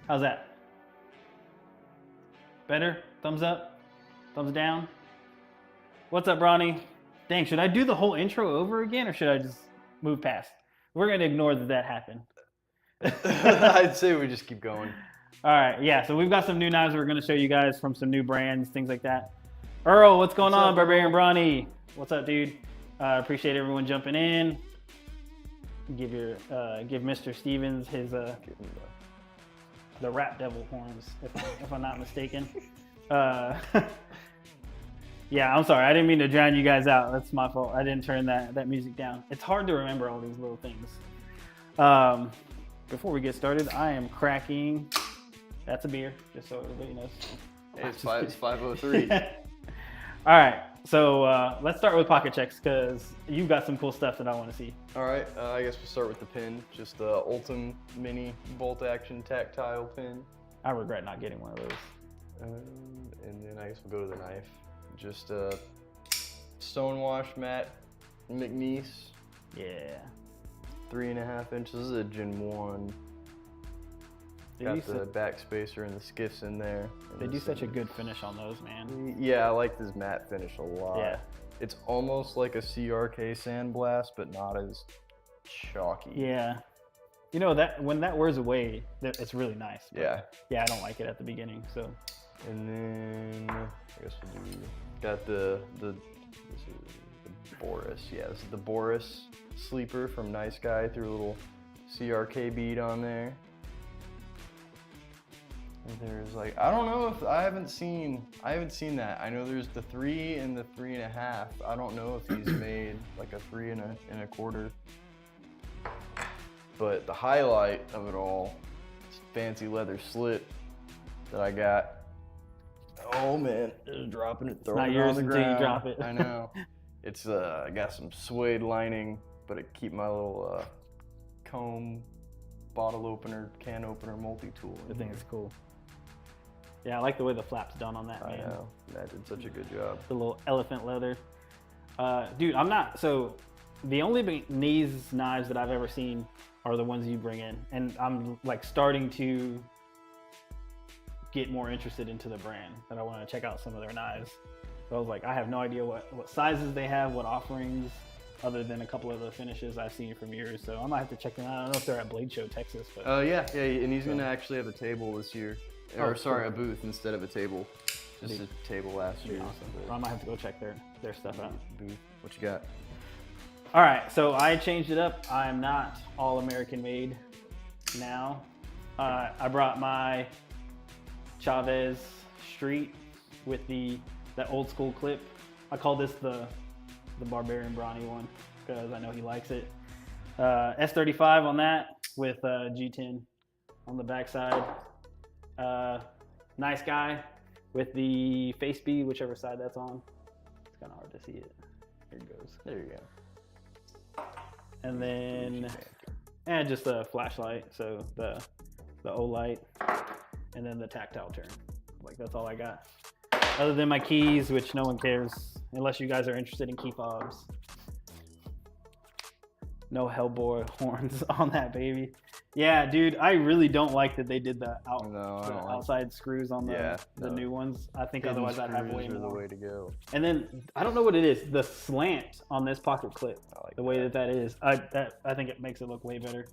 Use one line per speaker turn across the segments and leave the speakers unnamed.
How's that? Better? Thumbs up? Thumbs down? What's up, Ronnie? Dang, should I do the whole intro over again or should I just move past? We're going to ignore that happened.
I'd say we just keep going.
All right, yeah, so we've got some new knives we're going to show you guys from some new brands, things like that. Earl, what's going on, Barbarian Bronny? What's up, dude? Appreciate everyone jumping in. Give Mr. Stevens his the rap devil horns, if I'm not mistaken. Yeah, I'm sorry. I didn't mean to drown you guys out. That's my fault. I didn't turn that music down. It's hard to remember all these little things. Before we get started, I am cracking. That's a beer, just so everybody knows.
Hey, it's 5:03.
All right, so let's start with pocket checks because you've got some cool stuff that I want to see.
All right, I guess we'll start with the pin. Just the Ultim Mini Bolt Action Tactile pin.
I regret not getting one of those.
And then I guess we'll go to the knife. Just a Stonewash Matte McNeese.
Yeah.
3.5 inches. This is a Gen 1. Got the back spacer and the skiffs in there.
They do such a good finish on those, man.
Yeah, I like this matte finish a lot.
Yeah.
It's almost like a CRK Sandblast, but not as chalky.
Yeah. You know, that when that wears away, it's really nice.
Yeah.
Yeah, I don't like it at the beginning, so.
And then I guess we'll do. Got this is the Boris. Yeah, this is the Boris sleeper from Nice Guy. Threw a little CRK bead on there. And there's like, I don't know if I haven't seen that. I know there's the 3 and the 3.5. I don't know if he's made like a 3 and a quarter. But the highlight of it all is fancy leather slit that I got. Oh man, just dropping it, throwing it on the ground.
Until you drop it.
I know. It's I got some suede lining, but it keep my little comb, bottle opener, can opener, multi-tool.
I think it's cool. Yeah, I like the way the flap's done on that, man.
I know, that did such a good job.
The little elephant leather. Dude, the only Knafs knives that I've ever seen are the ones you bring in. And I'm like starting to get more interested into the brand, that I want to check out some of their knives. So I was like, I have no idea what sizes they have, what offerings, other than a couple of the finishes I've seen from yours. So I might have to check them out. I don't know if they're at Blade Show, Texas. But
yeah, and he's gonna actually have a table this year. Or sorry, a booth instead of a table. Just a table last year.
Awesome. I might have to go check their stuff out.
Booth. What you got?
All right, so I changed it up. I'm not all American made now. I brought my Chavez Street with that old school clip. I call this the Barbarian Bronny one because I know he likes it. S35 on that with G10 on the backside. Nice Guy with the face bead, whichever side that's on. It's kind of hard to see it. Here it goes.
There you go.
And then, just a flashlight. So the O light, and then the tactile turn. Like that's all I got. Other than my keys, which no one cares unless you guys are interested in key fobs. No Hellboy horns on that baby. Yeah, dude, I really don't like that they did the outside screws on the new ones. I think otherwise I'd have way more.
The way to go.
And then I don't know what it is. The slant on this pocket clip,
like
the way that is, I think it makes it look way better.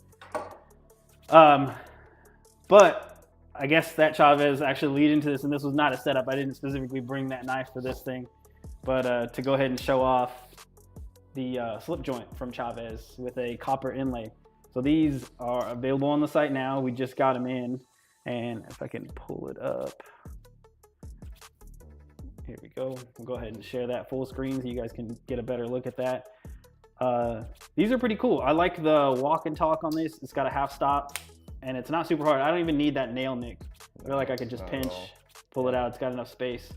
But I guess that Chavez actually lead into this, and this was not a setup. I didn't specifically bring that knife for this thing, but to go ahead and show off the slip joint from Chavez with a copper inlay. So these are available on the site now. We just got them in, and if I can pull it up, here we go. We'll go ahead and share that full screen so you guys can get a better look at that. These are pretty cool. I like the walk and talk on this. It's got a half stop, and it's not super hard. I don't even need that nail nick. I feel like I could just pinch, pull it out. It's got enough space.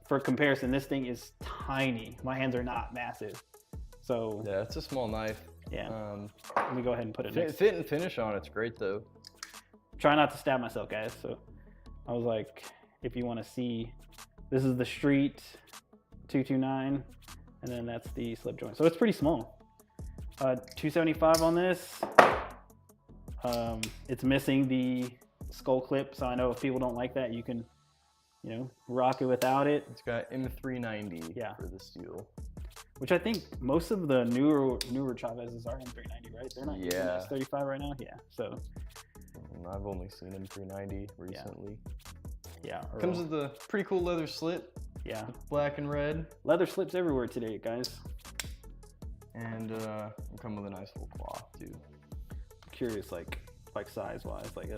For comparison, this thing is tiny. My hands are not massive. So
yeah, it's a small knife.
Yeah. Let me go ahead and put it next.
Fit and finish on it's great though.
Try not to stab myself, guys. So I was like, if you want to see, this is the Street 229, and then that's the slip joint. So it's pretty small. 275 on this. It's missing the skull clip, so I know if people don't like that, you can, rock it without it.
It's got M390
Yeah.
for the steel.
Which I think most of the newer Chavezes are M390, right? They're not using
Yeah.
S35 right now. Yeah. So
I've only seen M390 recently.
yeah.
Comes with a pretty cool leather slip,
yeah.
black and red,
Leather slips everywhere today, guys.
and come with a nice little cloth too.
Curious, like size wise, like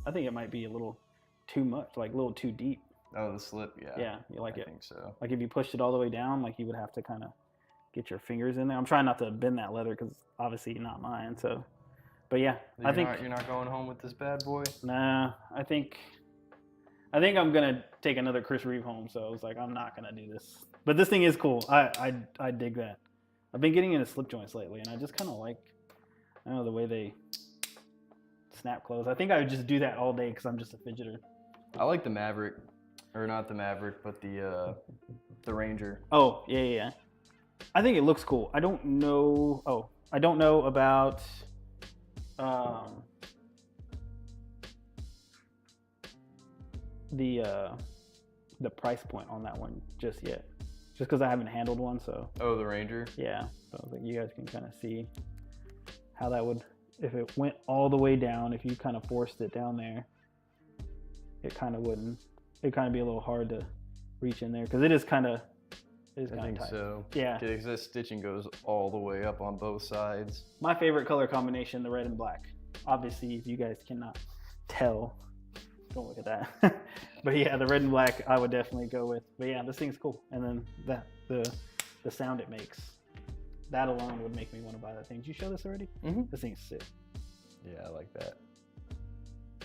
I think it might be a little too much, like a little too deep.
Oh, the slip, yeah.
Yeah, you like
I
it.
think so.
Like if you pushed it all the way down, like you would have to kind of get your fingers in there. I'm trying not to bend that leather because obviously not mine. So, but yeah, I think
you're not going home with this bad boy.
nah. I think I'm gonna take another Cris Reeve home. So I was like, I'm not gonna do this. But this thing is cool. I dig that. I've been getting into slip joints lately, and I just kind of like, I don't know, the way they snap close. I think I would just do that all day because I'm just a fidgeter.
I like the Maverick, or not the Maverick, but the Ranger.
Oh yeah. I think it looks cool. I don't know. Oh, I don't know about the price point on that one just yet. Just because I haven't handled one, so
Oh, the Ranger.
yeah. So I was like, you guys can kind of see how that would, if it went all the way down, if you kind of forced it down there, it kind of wouldn't. It'd kind of be a little hard to reach in there because it is kind of.
I think
tight.
so.
Yeah.
Because that stitching goes all the way up on both sides.
My favorite color combination, the red and black. Obviously, if you guys cannot tell, don't look at that. But yeah, the red and black I would definitely go with. But yeah, this thing's cool. And then the sound it makes, that alone would make me want to buy that thing. Did you show this already?
Mm-hmm.
This thing's sick.
Yeah, I like that.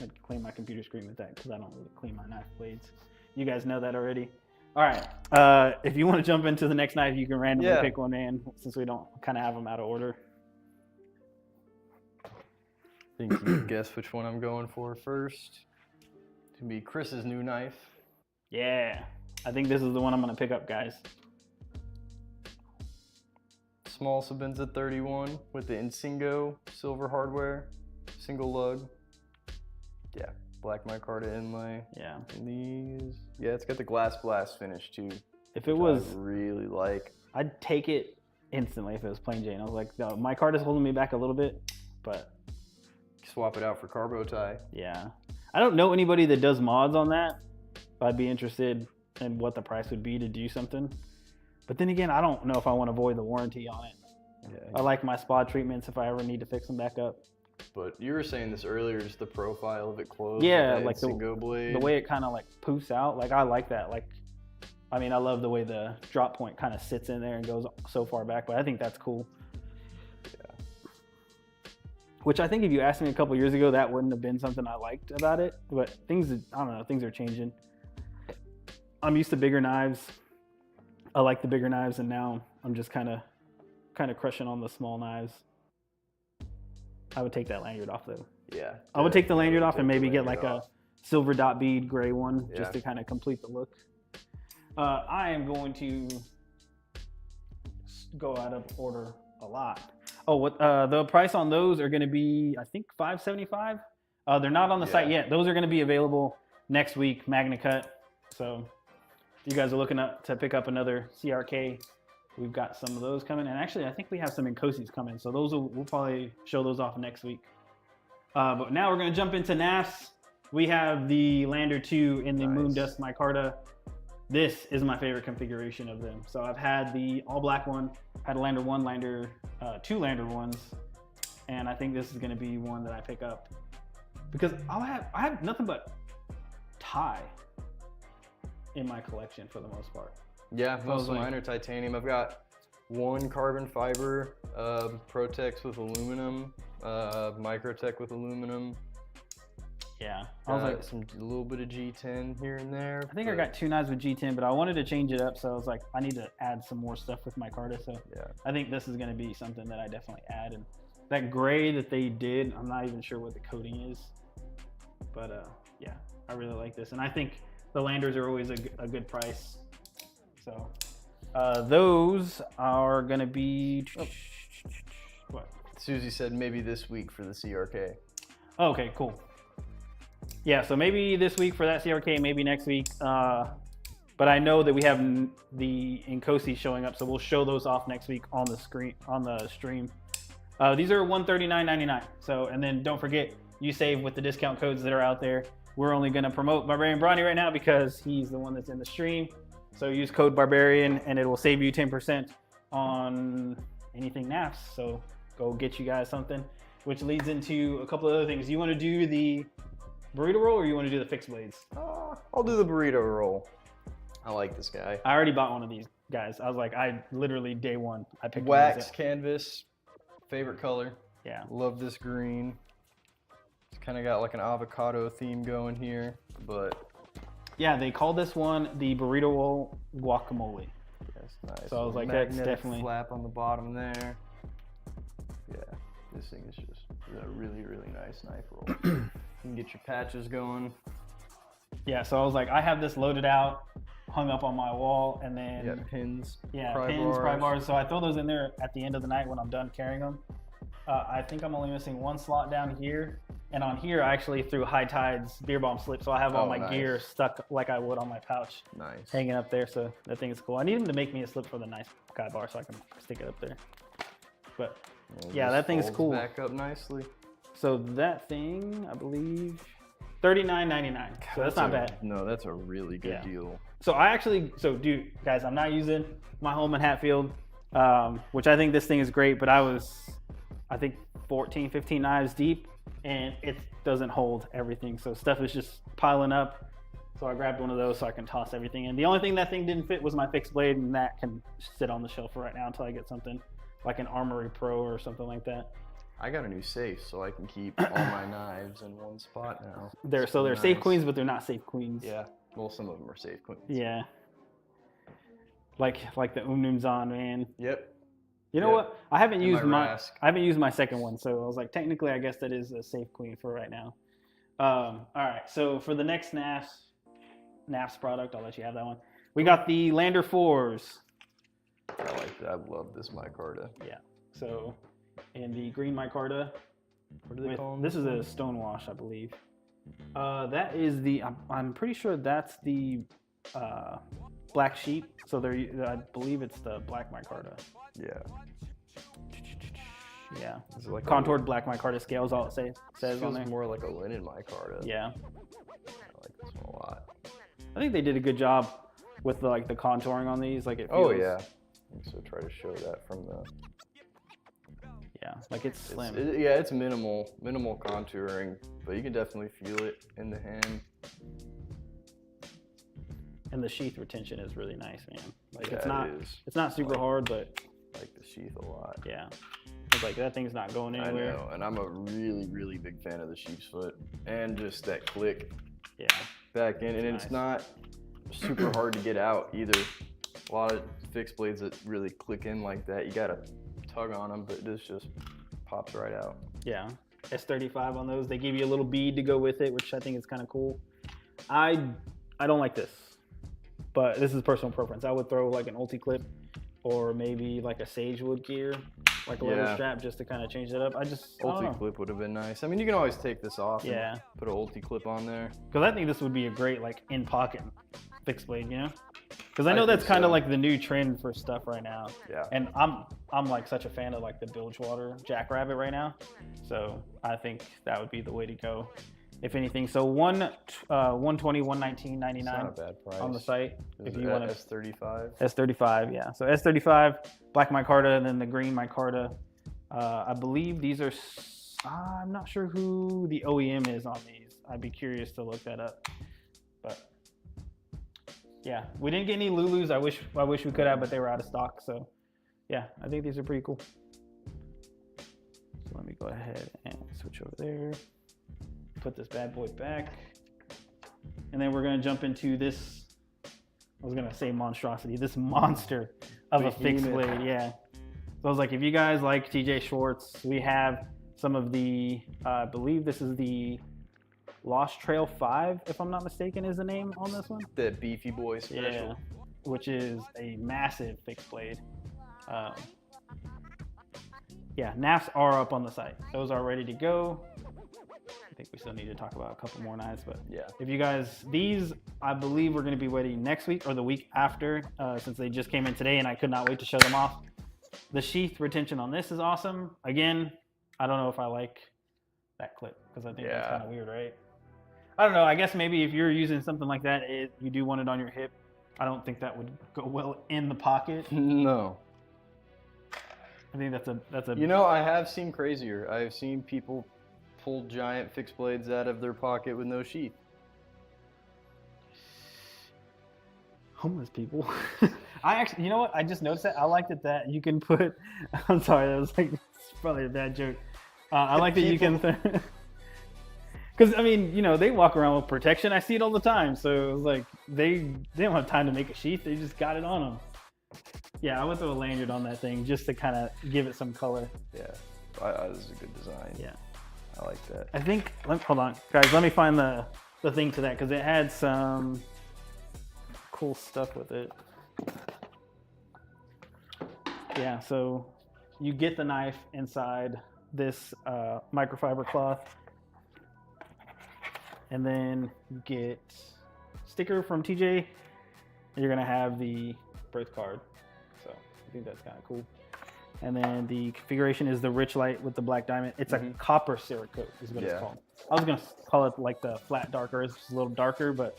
I'd clean my computer screen with that because I don't really clean my knife blades. You guys know that already. All right. If you want to jump into the next knife, you can randomly pick one in since we don't kind of have them out of order.
Think you can guess which one I'm going for first. It's gonna be Chris's new knife.
Yeah. I think this is the one I'm going to pick up, guys.
Small Sabenza 31 with the Insingo silver hardware, single lug. Yeah, black micarta inlay.
Yeah.
And these, yeah, it's got the glass blast finish too.
If it was,
I really like.
I'd take it instantly if it was plain Jane. I was like, no, my card is holding me back a little bit, but
Swap it out for carbo tie.
yeah. I don't know anybody that does mods on that. I'd be interested in what the price would be to do something. But then again, I don't know if I want to void the warranty on it.
Yeah.
I like my spa treatments if I ever need to fix them back up.
But you were saying this earlier, just the profile of it closed.
Yeah,
with that
like
Insingo blade.
the way it kind of like poofs out. Like I like that. Like, I mean, I love the way the drop point kind of sits in there and goes so far back, but I think that's cool.
Yeah.
Which I think if you asked me a couple years ago, that wouldn't have been something I liked about it. But things, I don't know, things are changing. I'm used to bigger knives. I like the bigger knives, and now I'm just kind of crushing on the small knives. I would take that lanyard off though.
Yeah.
I would take the lanyard off and
take the
maybe get
lanyard
like
off.
a silver dot bead gray one
Yeah.
just to kind of complete the look. I am going to go out of order a lot. Oh, what the price on those are going to be, I think $575. They're not on the site yet. Those are going to be available next week, Magna Cut. So if you guys are looking to pick up another CRK, we've got some of those coming. And actually, I think we have some Incosi's coming. So those we'll probably show those off next week. But now we're going to jump into Knafs. We have the Lander 2 in the Moondust micarta. This is my favorite configuration of them. So I've had the all black one, had a Lander 1, Lander, 2 Lander 1s. And I think this is going to be one that I pick up because I have nothing but tie in my collection for the most part.
Yeah, most of
like-
mine are titanium. I've got one carbon fiber, Protex with aluminum, Microtech with aluminum.
Yeah, I was like,
a little bit of G10 here and there.
I think I got 2 knives with G10, but I wanted to change it up, so I was like, I need to add some more stuff with micarta. So
Yeah.
I think this is going to be something that I definitely add. And that gray that they did, I'm not even sure what the coating is, but yeah, I really like this, and I think the Landers are always a good price. So those are going to be what?
Susie said maybe this week for the CRK.
Okay, cool. Yeah, so maybe this week for that CRK, maybe next week. But I know that we have the Inkosi showing up, so we'll show those off next week on the stream. These are $139.99. So, and then don't forget, you save with the discount codes that are out there. We're only going to promote Barbarian Bronny right now because he's the one that's in the stream. So use code Barbarian and it will save you 10% on anything Knafs. So go get you guys something, which leads into a couple of other things. You want to do the burrito roll or you want to do the fixed blades?
I'll do the burrito roll. I like this guy.
I already bought one of these guys. I was like, I literally day one, I picked
wax canvas, favorite color.
Yeah.
Love this green. It's kind of got like an avocado theme going here, but
yeah, they call this one the burrito roll guacamole.
That's nice.
So I was like, that's definitely
flap on the bottom there. Yeah, this thing is just a really, really nice knife roll. You can get your patches going.
Yeah, so I was like, I have this loaded out, hung up on my wall, and then
you got pins.
Yeah, pry bars. So I throw those in there at the end of the night when I'm done carrying them. I think I'm only missing one slot down here. And on here, I actually threw High Tide's beer bomb slip. So I have all my gear stuck like I would on my pouch.
Nice.
Hanging up there. So that thing is cool. I need him to make me a slip for the nice guy bar so I can stick it up there. But yeah, that thing is cool.
Back up nicely.
So that thing, I believe, $39.99. So that's not bad.
No, that's a really good deal.
So dude, guys, I'm not using my home in Hatfield, which I think this thing is great, but I think 14, 15 knives deep, and it doesn't hold everything. So stuff is just piling up. So I grabbed one of those so I can toss everything in. The only thing that thing didn't fit was my fixed blade, and that can sit on the shelf for right now until I get something like an Armory Pro or something like that.
I got a new safe, so I can keep all my knives in one spot now.
They're
nice.
safe queens, but they're not safe queens.
Yeah, well, some of them are safe queens.
Yeah. Like the Umnumzan, man.
Yep.
You know what? I haven't used my second one, so I was like, technically, I guess that is a safe queen for right now. All right, so for the next Knafs product, I'll let you have that one. We got the Lander 4s.
I like that. I love this micarta.
Yeah. So, in the green micarta,
what do they call them?
This is a stonewash, I believe. That is the. I'm pretty sure that's the black sheep. So I believe it's the black micarta.
Yeah.
Yeah.
Is it like
contoured black micarta scales? All it says on there.
More like a linen micarta.
Yeah.
I like this one a lot.
I think they did a good job with the contouring on these. Like it feels,
oh yeah. So try to show that from the.
Yeah, like it's slim.
It's minimal contouring, but you can definitely feel it in the hand.
And the sheath retention is really nice, man. Like
yeah,
it's not super hard, but
I like the sheath a lot.
Yeah. It's like that thing's not going anywhere.
I know, and I'm a really, really big fan of the sheep's foot and just that click.
Yeah.
Back in, and it's not super hard to get out either. A lot of fixed blades that really click in like that, you gotta tug on them, but this just pops right out.
Yeah. S35 on those. They give you a little bead to go with it, which I think is kind of cool. I don't like this, but this is personal preference. I would throw like an ulti-clip or maybe like a sagewood gear, like a little strap just to kind of change it up.
Ulti-clip would have been nice. I mean, you can always take this off
and
put an ulti-clip on there.
Because I think this would be a great like in-pocket fixed blade, you know? Because I know that's kind of like the new trend for stuff right now.
Yeah.
And I'm like such a fan of like the Bilgewater Jackrabbit right now. So I think that would be the way to go, if anything. So $120, $119.99
not a bad price
on the site. If you want
S35.
S35, yeah. So S35, black micarta, and then the green micarta. I believe these are. I'm not sure who the OEM is on these. I'd be curious to look that up. But yeah, we didn't get any Lulus. I wish we could have, but they were out of stock. So yeah, I think these are pretty cool. So let me go ahead and switch over there. Put this bad boy back. And then we're gonna jump into this, I was gonna say monstrosity, this monster of a fixed blade, yeah. So I was like, if you guys like TJ Schwartz, we have some of the, I believe this is the Lost Trail 5, if I'm not mistaken, is the name on this one.
The Beefy Boy special.
Yeah, which is a massive fixed blade. Yeah, Knafs are up on the site. Those are ready to go. think we still need to talk about a couple more knives, but
Yeah.
if you guys, these, I believe we're going to be waiting next week or the week after, since they just came in today and I could not wait to show them off. The sheath retention on this is awesome. Again, I don't know if I like that clip because I think that's kind of weird, right? I don't know. I guess maybe if you're using something like that, you do want it on your hip. I don't think that would go well in the pocket.
No.
I think that's a.
You know, I have seen crazier. I've seen people pull giant fixed blades out of their pocket with no sheath.
Homeless people. I actually, you know what? I just noticed that. I liked it that you can put. I'm sorry, that was like probably a bad joke. I like that you can. Because I mean, you know, they walk around with protection. I see it all the time. So it was like they don't have time to make a sheath. They just got it on them. Yeah, I would throw a lanyard on that thing just to kind of give it some color.
Yeah, this is a good design.
Yeah,
I like that.
I think. Hold on, guys. Let me find the thing to that because it had some cool stuff with it. Yeah, so you get the knife inside this microfiber cloth, and then you get sticker from TJ, and you're gonna have the birth card. So I think that's kind of cool. And then the configuration is the rich light with the black diamond. It's a copper Cerakote is what it's called. I was gonna call it like the flat darker. It's just a little darker, but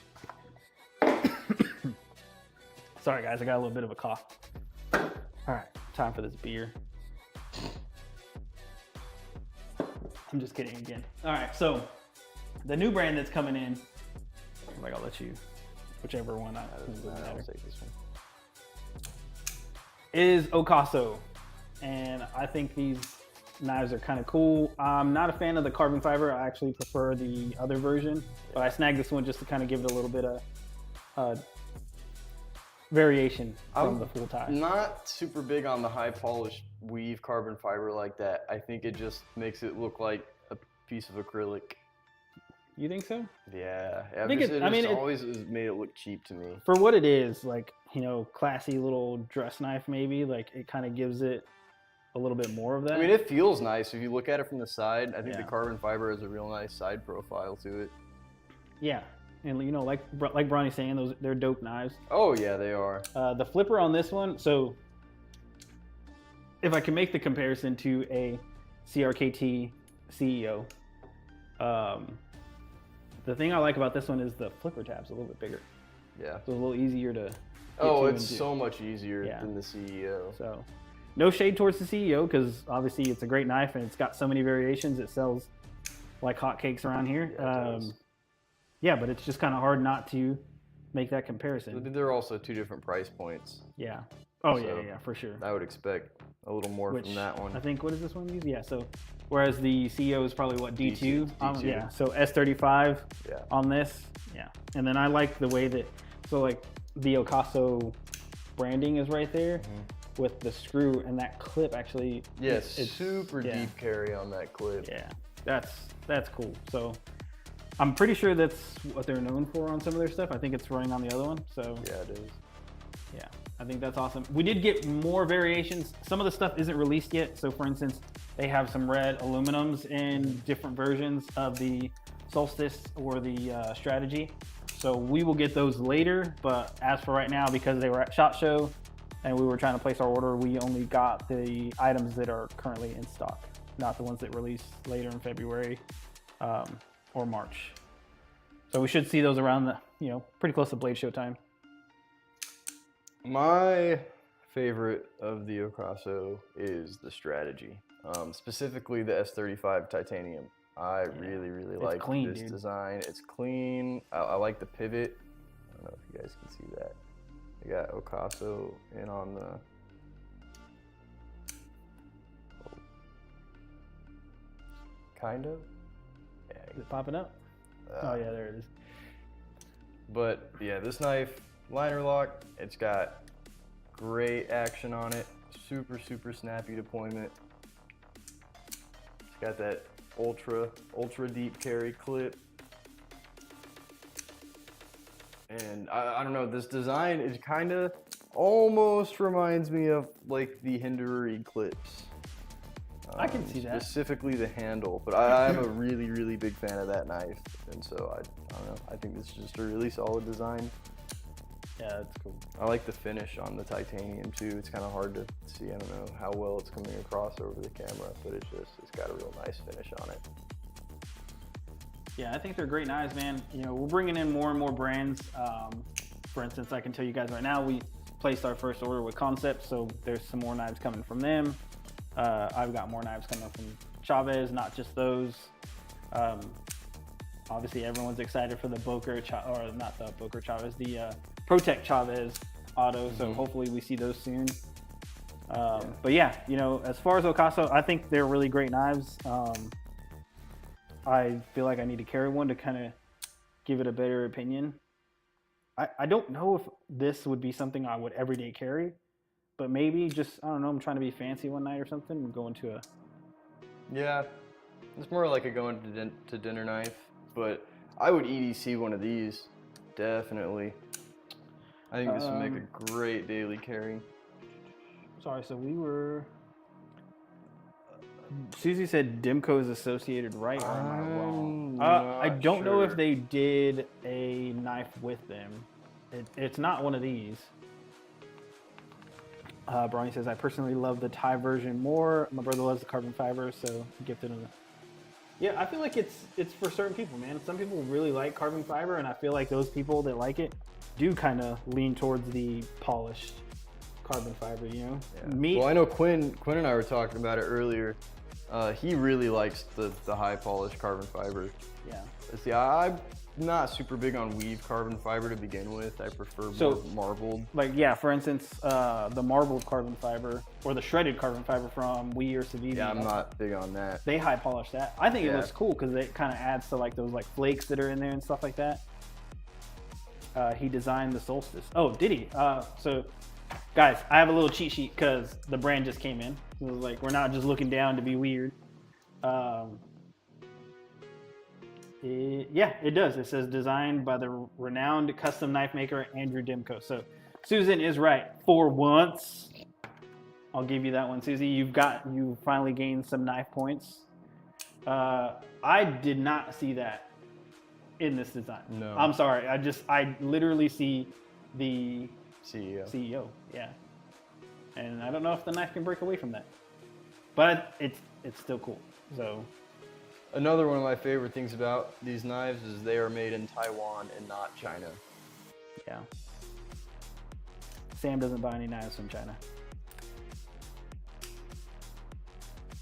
sorry guys, I got a little bit of a cough. All right, time for this beer. I'm just kidding again. All right, so the new brand that's coming in, like I'll let you, whichever one I'll take this one, is Ocaso. And I think these knives are kind of cool. I'm not a fan of the carbon fiber. I actually prefer the other version, but I snagged this one just to kind of give it a little bit of variation from the full tie.
Not super big on the high polished weave carbon fiber like that. I think it just makes it look like a piece of acrylic.
You think so?
Yeah,
I think
it always has made it look cheap to me.
For what it is, like, you know, classy little dress knife maybe, like it kind of gives it a little bit more of that.
I mean, it feels nice if you look at it from the side. I think the carbon fiber has a real nice side profile to it.
Yeah, and you know, like Bronny's saying, they're dope knives.
Oh yeah, they are.
The flipper on this one, so if I can make the comparison to a CRKT CEO, the thing I like about this one is the flipper tab's a little bit bigger.
Yeah.
So it's a little easier to.
Oh, it's so much easier than the CEO.
So, no shade towards the CEO because obviously it's a great knife and it's got so many variations. It sells like hotcakes around here. Yeah, but it's just kind of hard not to make that comparison.
There are also two different price points.
Yeah. Oh, so yeah, for sure.
I would expect a little more from that one.
I think, what does this one use? Yeah, so whereas the CEO is probably what, D2? D2. Yeah, so S35 on this. Yeah. And then I like the way that, so like the Ocaso branding is right there with the screw and that clip actually.
Yes, it's super deep carry on that clip.
Yeah, that's cool. So I'm pretty sure that's what they're known for on some of their stuff. I think it's running on the other one. So
yeah, it is.
Yeah, I think that's awesome. We did get more variations. Some of the stuff isn't released yet. So for instance, they have some red aluminums in different versions of the Solstice or the Strategy. So we will get those later. But as for right now, because they were at SHOT Show and we were trying to place our order, we only got the items that are currently in stock, not the ones that release later in February or March. So we should see those around the, pretty close to Blade Show time.
My favorite of the Ocaso is the Strategy, specifically the S35 titanium. I really like this design. It's clean. I like the pivot. I don't know if you guys can see that. I got Ocaso in on the. Kind of.
Yeah, is it popping up? Oh yeah, there it is.
But yeah, this knife, liner lock, it's got great action on it. Super snappy deployment. It's got that ultra deep carry clip. And I don't know, this design is kind of almost reminds me of like the Hinderer clips.
I can see that.
Specifically the handle, but I'm a really big fan of that knife, and so I don't know. I think this is just a really solid design.
Yeah, that's cool.
I like the finish on the titanium too. It's kind of hard to see. I don't know how well it's coming across over the camera, but it's got a real nice finish on it.
Yeah, I think they're great knives, man. You know, we're bringing in more and more brands. For instance, I can tell you guys right now, we placed our first order with Concept, so there's some more knives coming from them. I've got more knives coming from Chavez, not just those. Obviously, everyone's excited for the the Protect Chavez auto, so hopefully we see those soon. But yeah, you know, as far as Ocaso, I think they're really great knives. I feel like I need to carry one to kind of give it a better opinion. I don't know if this would be something I would everyday carry, but maybe just, I don't know, I'm trying to be fancy one night or something and go into a...
Yeah, it's more like a going to dinner knife, but I would EDC one of these, definitely. I think this would make a great daily carry.
Sorry, so we were... Susie said Dimco is associated, right? Or am I wrong? I don't know if they did a knife with them. It's not one of these. Bronny says, I personally love the Thai version more. My brother loves the carbon fiber, so gifted him. Yeah, I feel like it's for certain people, man. Some people really like carbon fiber, and I feel like those people that like it do kind of lean towards the polished carbon fiber, you know?
Yeah. Well, I know Quinn and I were talking about it earlier. He really likes the high polished carbon fiber.
Yeah.
See, I'm not super big on weave carbon fiber to begin with. I prefer more marbled.
Like, yeah, for instance, the marbled carbon fiber or the shredded carbon fiber from Wii or Civivi.
Yeah, I'm not big on that.
They high polish that. I think it looks cool because it kind of adds to like those like flakes that are in there and stuff like that. He designed the Solstice. Oh, did he? So, guys, I have a little cheat sheet because the brand just came in. So like, we're not just looking down to be weird. Yeah, it does. It says designed by the renowned custom knife maker Andrew Dimco. So Susan is right for once. I'll give you that one, Susie. You finally gained some knife points. I did not see that in this design.
No.
I'm sorry. I literally see the CEO. Yeah. And I don't know if the knife can break away from that, but it's still cool. So.
Another one of my favorite things about these knives is they are made in Taiwan and not China.
Yeah. Sam doesn't buy any knives from China.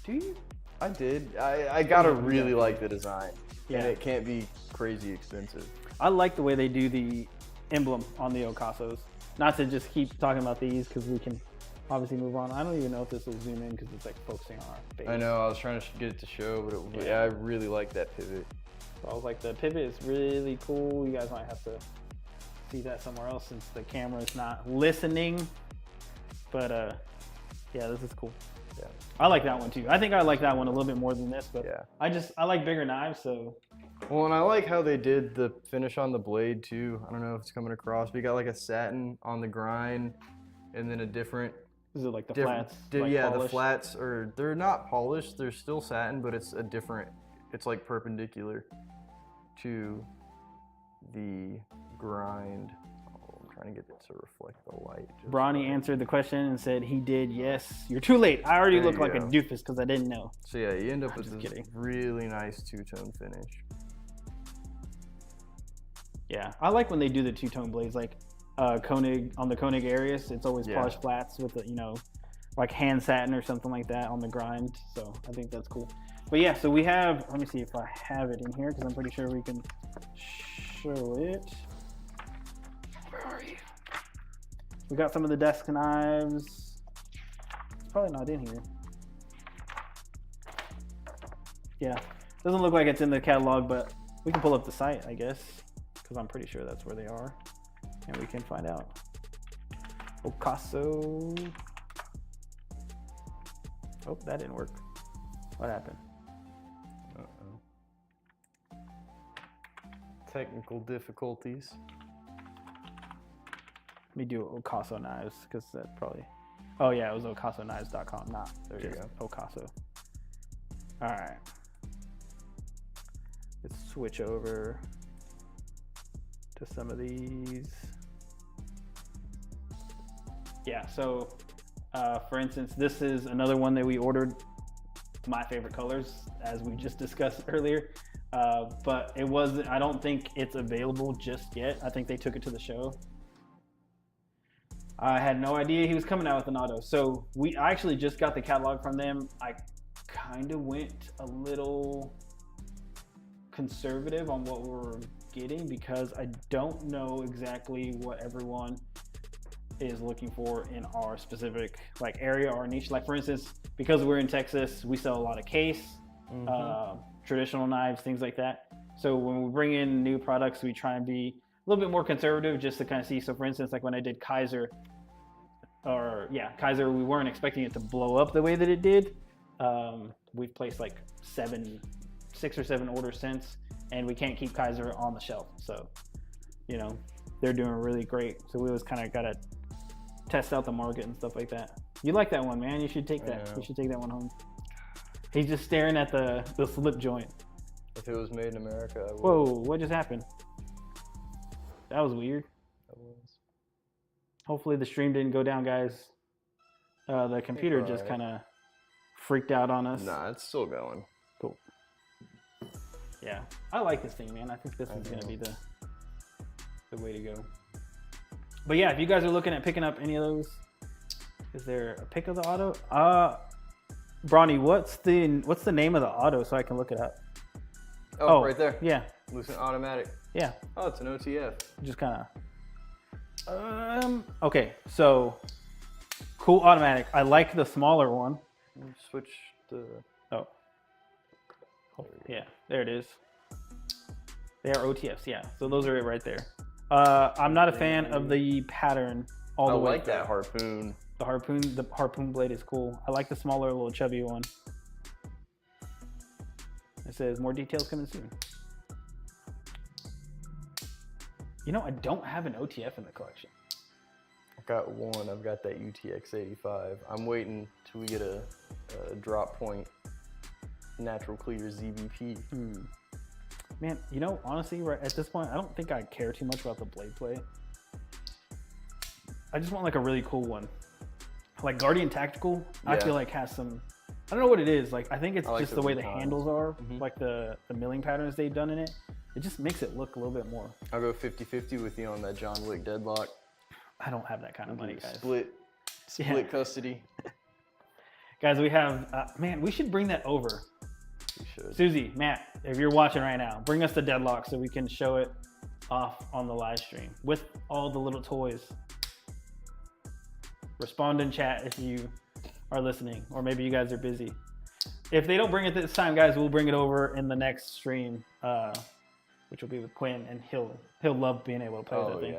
Do you?
I did. I gotta really like the design.
Yeah.
And it can't be crazy expensive.
I like the way they do the emblem on the Ocasos. Not to just keep talking about these because we can obviously move on. I don't even know if this will zoom in because it's like focusing on our face.
I know, I was trying to get it to show, but I really like that pivot.
So I was like, the pivot is really cool. You guys might have to see that somewhere else since the camera is not listening. But yeah, this is cool.
Yeah.
I like that one too. I think I like that one a little bit more than this, but
yeah.
I like bigger knives, so.
Well, and I like how they did the finish on the blade too. I don't know if it's coming across, but you got like a satin on the grind and then a different.
Is it like the flats? Like
yeah,
polished?
The flats they're not polished. They're still satin, but it's it's like perpendicular to the grind. Oh, I'm trying to get it to reflect the light.
Bronny answered the question and said he did. Yes, you're too late. I already look like a doofus because I didn't know.
So yeah, you end up with this really nice two-tone finish.
Yeah, I like when they do the two-tone blades. Like Koenig on the Koenig Arius, it's always polished flats with the, like hand satin or something like that on the grind. So I think that's cool. But yeah, so we have. Let me see if I have it in here because I'm pretty sure we can show it. Where are you? We got some of the desk knives. It's probably not in here. Yeah, doesn't look like it's in the catalog, but we can pull up the site, I guess, because I'm pretty sure that's where they are. And we can find out. Ocaso. Oh, that didn't work. What happened?
Uh-oh. Technical difficulties.
Let me do Ocaso knives because that probably. Oh yeah, it was OcasoKnives.com, not
there you go.
Ocaso. All right. Let's switch over to some of these. Yeah, so for instance, this is another one that we ordered. My favorite colors, as we just discussed earlier. But it wasn't, I don't think it's available just yet. I think they took it to the show. I had no idea he was coming out with an auto. So I actually just got the catalog from them. I kind of went a little conservative on what we're getting because I don't know exactly what everyone is looking for in our specific like area or niche. Like for instance, because we're in Texas, we sell a lot of case, traditional knives, things like that. So when we bring in new products, we try and be a little bit more conservative just to kind of see. So for instance, like when I did Kaiser, we weren't expecting it to blow up the way that it did. We've placed like 6 or 7 orders since, and we can't keep Kaiser on the shelf. So, you know, they're doing really great. So we always kind of got to test out the market and stuff like that. You like that one, man. You should take that. You should take that one home. He's just staring at the slip joint.
If it was made in America, I would.
Whoa, what just happened? That was weird.
That was.
Hopefully the stream didn't go down, guys. The computer just kind of freaked out on us.
Nah, it's still going.
Cool. Yeah, I like this thing, man. I think this is going to be the way to go. But yeah, if you guys are looking at picking up any of those, is there a pick of the auto? Bronny, what's the name of the auto so I can look it up?
Oh, right there.
Yeah.
Lucent Automatic.
Yeah.
Oh, it's an OTF.
Just kind of. Okay, so cool automatic. I like the smaller one.
Switch the.
Oh. Yeah, there it is. They are OTFs, yeah. So those are it right there. I'm not a fan of the pattern all the way.
I like that harpoon.
The harpoon blade is cool. I like the smaller, little chubby one. It says more details coming soon. You know, I don't have an OTF in the collection.
I've got one. I've got that UTX 85. I'm waiting till we get a drop point natural clear ZBP.
Man, you know, honestly, right at this point, I don't think I care too much about the blade play. I just want like a really cool one. Like Guardian Tactical, I feel like has some, I don't know what it is. Like, I think it's just the way the handles are, like the milling patterns they've done in it. It just makes it look a little bit more.
I'll go 50-50 with you on that John Wick deadlock.
I don't have that kind of money, guys.
Split custody.
Guys, we have, man, we should bring that over.
We should.
Susie, Matt, if you're watching right now, bring us the deadlock so we can show it off on the live stream with all the little toys. Respond in chat if you are listening, or maybe you guys are busy. If they don't bring it this time, guys, we'll bring it over in the next stream, which will be with Quinn, and he'll love being able to play with that thing.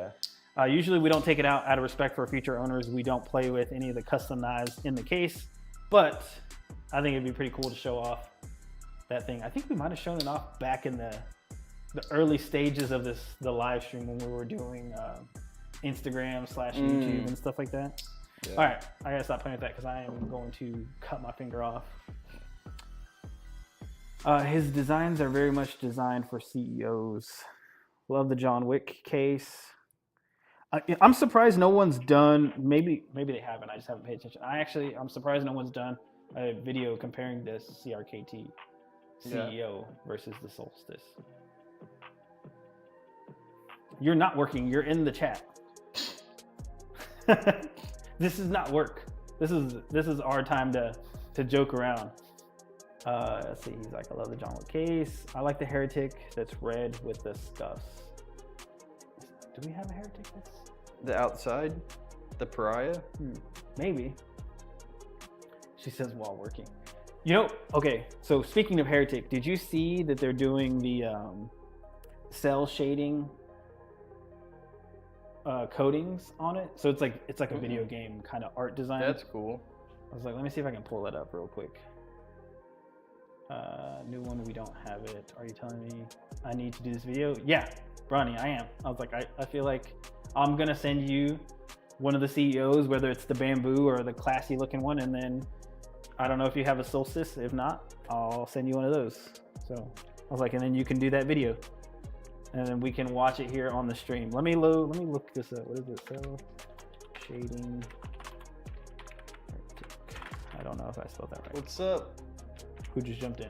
Yeah. Usually we don't take it out of respect for future owners. We don't play with any of the custom knives in the case, but I think it'd be pretty cool to show off that thing. I think we might have shown it off back in the early stages of the live stream when we were doing Instagram/YouTube and stuff like that. Yeah. All right, I gotta stop playing with that because I am going to cut my finger off. His designs are very much designed for CEOs. Love the John Wick case. I'm surprised no one's done, maybe they haven't, I just haven't paid attention. I'm surprised no one's done a video comparing this CRKT CEO versus the Solstice. You're not working, you're in the chat. This is not work. This is our time to joke around. Let's see, he's like, I love the John Wick case. I like the Heretic that's red with the scuffs. Do we have a Heretic that's...
The outside? The Pariah?
Maybe. She says while working. You know, okay, so speaking of Heretic, did you see that they're doing the cell shading coatings on it? So it's like a video game kind of art design.
That's cool.
I was like, let me see if I can pull that up real quick. New one, we don't have it. Are you telling me I need to do this video? Yeah, Bronny, I am. I was like, I feel like I'm gonna send you one of the CEOs, whether it's the bamboo or the classy looking one, and then I don't know if you have a solstice. If not, I'll send you one of those. So I was like, and then you can do that video, and then we can watch it here on the stream. Let me look this up. What is it? Cell shading. I don't know if I spelled that right.
What's up?
Who just jumped in?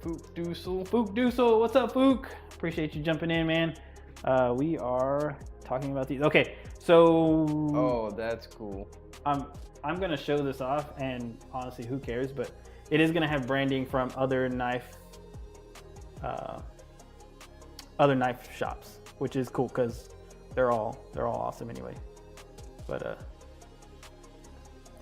Fook Doosel.
Fook Doosel. What's up, Fook? Appreciate you jumping in, man. We are talking about these. Okay, so.
Oh, that's cool.
I'm gonna show this off, and honestly, who cares? But it is gonna have branding from other knife shops, which is cool because they're all awesome anyway. But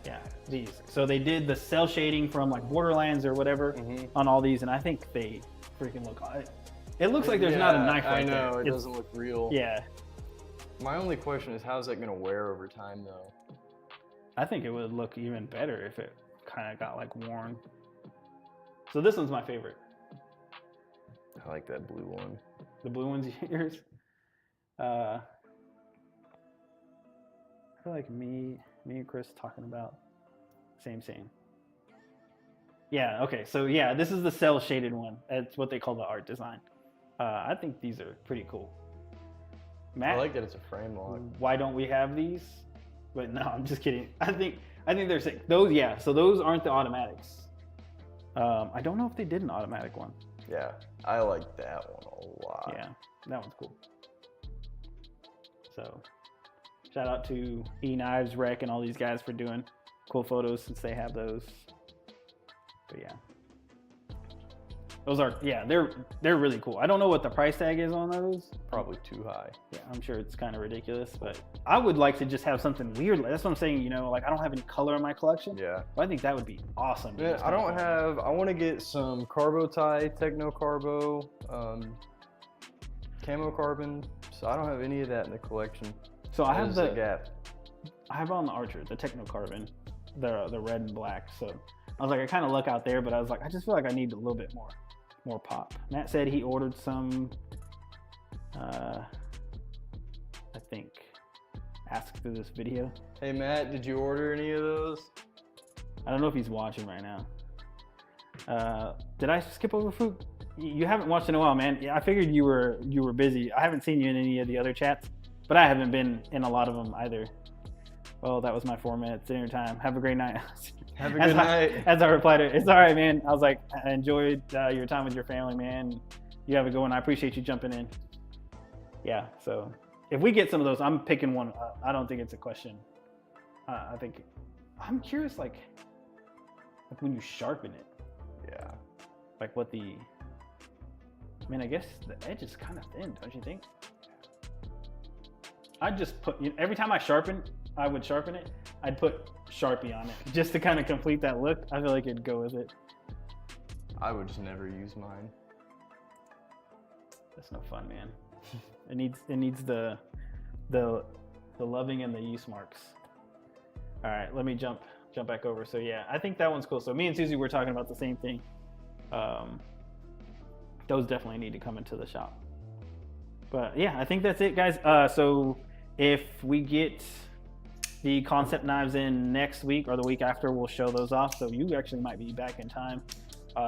yeah, these. So they did the cell shading from like Borderlands or whatever on all these, and I think they freaking look. It looks like there's not a knife right there.
I know, it doesn't look real.
Yeah.
My only question is, how's that gonna wear over time though?
I think it would look even better if it kind of got like worn. So this one's my favorite.
I like that blue one.
The blue one's yours. I feel like me and Chris talking about same. Yeah. Okay. So yeah, this is the cell shaded one. That's what they call the art design. I think these are pretty cool. Matt,
I like that it's a frame lock.
Why don't we have these? But no, I'm just kidding. I think they're sick. Those, yeah. So those aren't the automatics. I don't know if they did an automatic one.
Yeah, I like that one a lot.
Yeah, that one's cool. So, shout out to Knives, Rec, and all these guys for doing cool photos since they have those. But yeah, those are they're really cool. I don't know what the price tag is on those.
Probably too high.
Yeah, I'm sure it's kind of ridiculous, but I would like to just have something weird. That's what I'm saying. You know, like I don't have any color in my collection.
Yeah.
But I think that would be awesome.
Man, I want to get some carbo tie, techno carbo, camo carbon. So I don't have any of that in the collection.
So I have the
gap.
I have on the Archer, the techno carbon, the red and black. So I was like, I kind of look out there, but I was like, I just feel like I need a little bit more pop. Matt said he ordered some. I think ask through this video.
Hey Matt, did you order any of those?
I don't know if he's watching right now. Did I skip over Fook? You haven't watched in a while, man. Yeah, I figured you were busy. I haven't seen you in any of the other chats, but I haven't been in a lot of them either. Well, that was my 4 minutes dinner time. Have a great night.
Have a good night.
As I replied to it, it's all right, man. I was like, I enjoyed your time with your family, man. You have a good one. I appreciate you jumping in. Yeah, so if we get some of those, I'm picking one. I don't think it's a question. I think I'm curious, like when you sharpen it.
Yeah.
Like what the. I mean, I guess the edge is kind of thin, don't you think? I'd just put every time I would sharpen it. I'd put Sharpie on it just to kind of complete that look. I feel like it'd go with it.
I would just never use mine.
That's no fun, man. It needs the loving and the use marks. All right, let me jump back over. So yeah, I think that one's cool. So me and Susie were talking about the same thing. Those definitely need to come into the shop. But yeah, I think that's it, guys. So if we get the concept knives in next week or the week after, we'll show those off. So you actually might be back in time.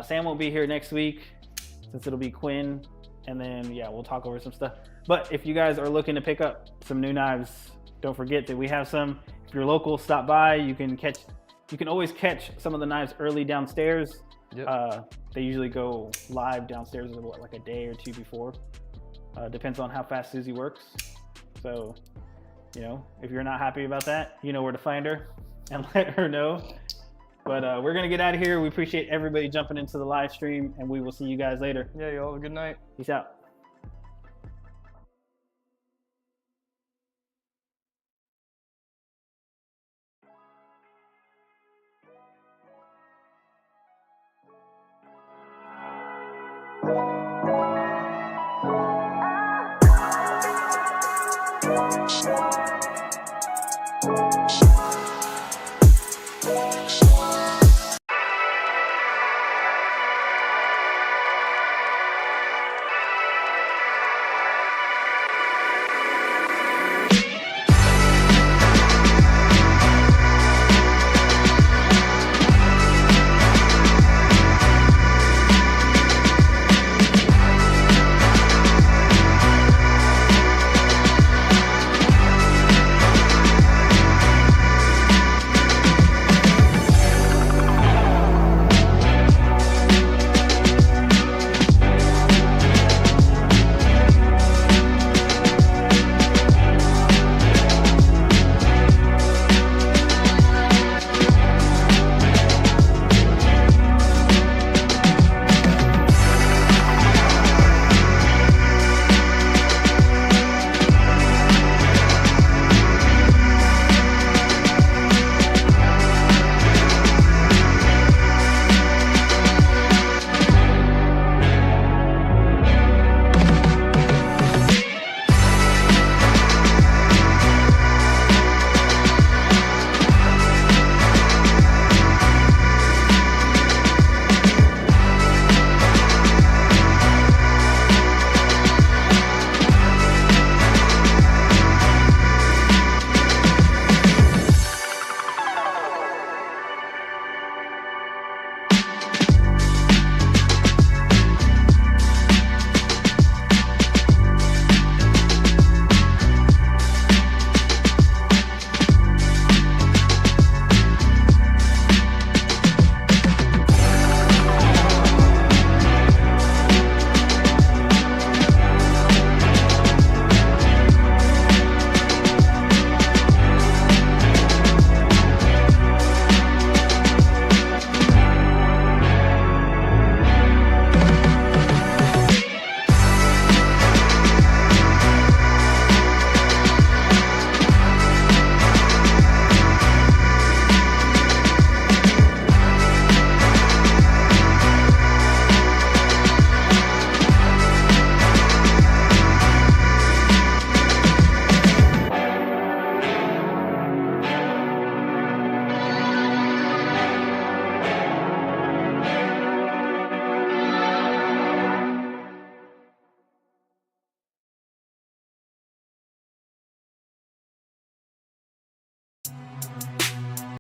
Sam won't be here next week since it'll be Quinn. And then, yeah, we'll talk over some stuff. But if you guys are looking to pick up some new knives, don't forget that we have some. If you're local, stop by. You can always catch some of the knives early downstairs. Yep. They usually go live downstairs like a day or two before. Depends on how fast Susie works. So, if you're not happy about that, you know where to find her and let her know. But we're going to get out of here. We appreciate everybody jumping into the live stream, and we will see you guys later.
Yeah, y'all have a good night.
Peace out.